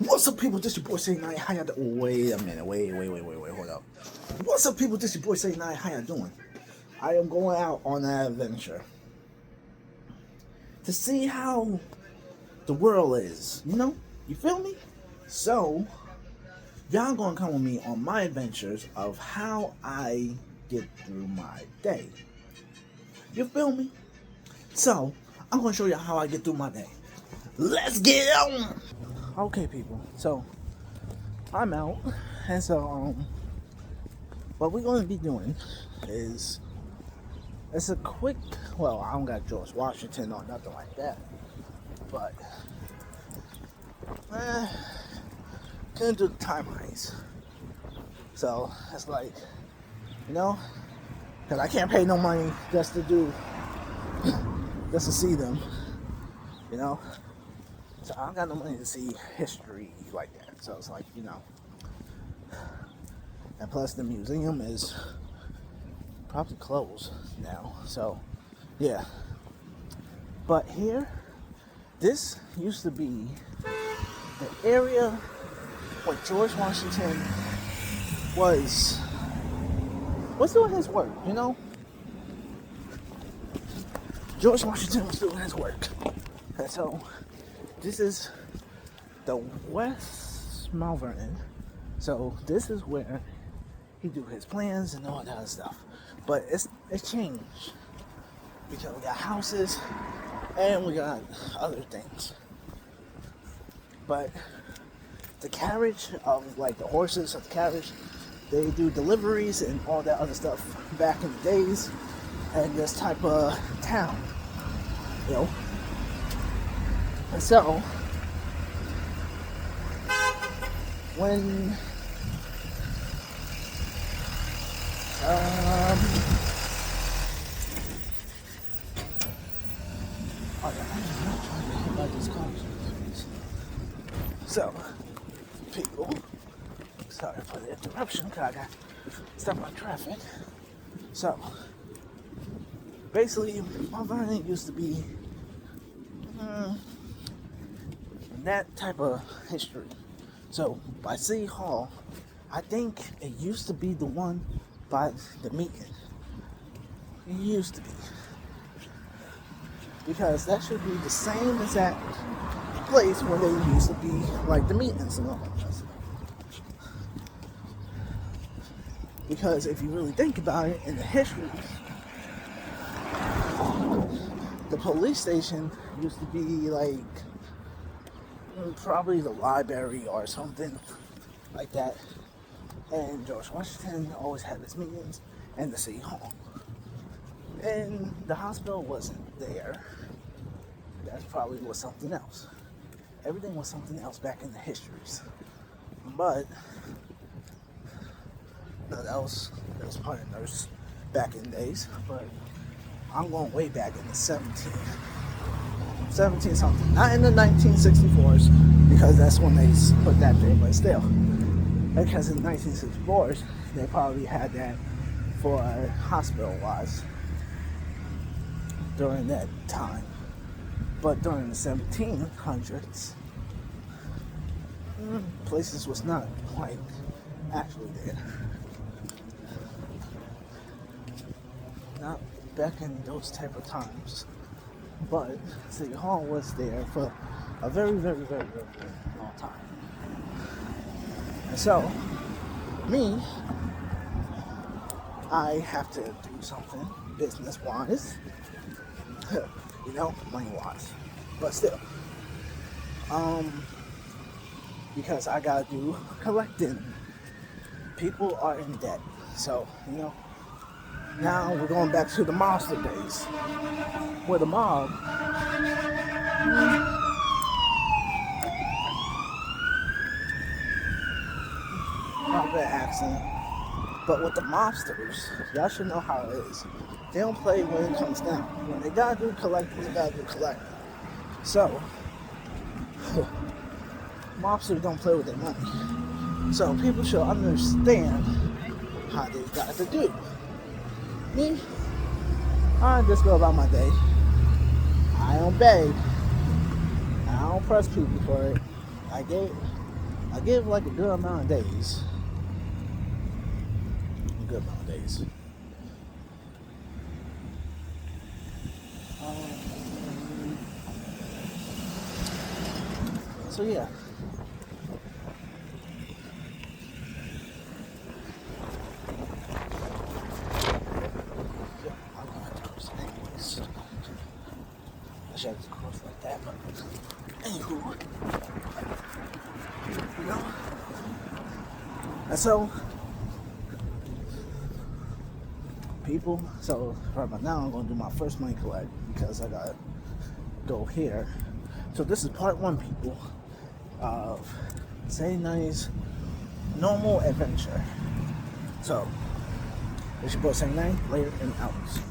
What's up, people? This your boy Ceddy90. How y'all doing? Wait a minute. Wait. Hold up. What's up, people? This your boy Ceddy90. How y'all doing? I am going out on an adventure to see how the world is. You feel me? So, y'all gonna come with me on my adventures of how I get through my day. You feel me? So, I'm gonna show y'all how I get through my day. Let's get on! Okay, people. So, I'm out, and so what we're going to be doing is it's a quick. Well, I don't got George Washington or nothing like that, but couldn't do the time heist. So it's like, because I can't pay no money just to see them, So I don't got no money to see history like that. So it's like, and plus the museum is probably closed now. So, yeah. But here, this used to be the area where George Washington was doing his work, George Washington was doing his work. And so, this is the West Mount Vernon. So this is where he do his plans and all that other stuff. But it's changed because we got houses and we got other things. But the carriage of like the horses of the carriage, they do deliveries and all that other stuff back in the days in this type of town, And so when so people, sorry for the interruption because I got stuck on traffic. So basically Mount Vernon used to be that type of history. So by City Hall, I think it used to be the one by the meeting. It used to be. Because that should be the same as that place where they used to be like the meetings and all that. Because if you really think about it in the history, the police station used to be like probably the library or something like that. And George Washington always had his meetings in the City Hall. And the hospital wasn't there. That probably was something else. Everything was something else back in the histories. But no, that was part of nurse back in the days. But I'm going way back in the 17 something. Not in the 1964s, because that's when they put that there, but still. Because in the 1964s, they probably had that for hospital-wise during that time. But during the 1700s, places was not quite actually there. Not back in those type of times. But City Hall was there for a very, very, very, very, very long time. And so, me, I have to do something business-wise, money-wise, but still, because I gotta do collecting. People are in debt, so, now we're going back to the monster days, where the mob not bad accent, but with the mobsters, y'all should know how it is. They don't play when it comes down. When they gotta do collecting, they gotta do collecting. So, mobsters don't play with their money. So people should understand how they got to do. Me, I just go about my day. I don't beg. I don't press people for it. I get I give like a good amount of days. A good amount of days. So yeah. I'm gonna have to cross it anyways. I should have to cross like that, but anywho, you know. And so people, so right about now I'm gonna do my first money collect because I gotta go here. So this is part one, people, of Ceddy90's normal adventure. So it's your boy Ceddy90, later and out.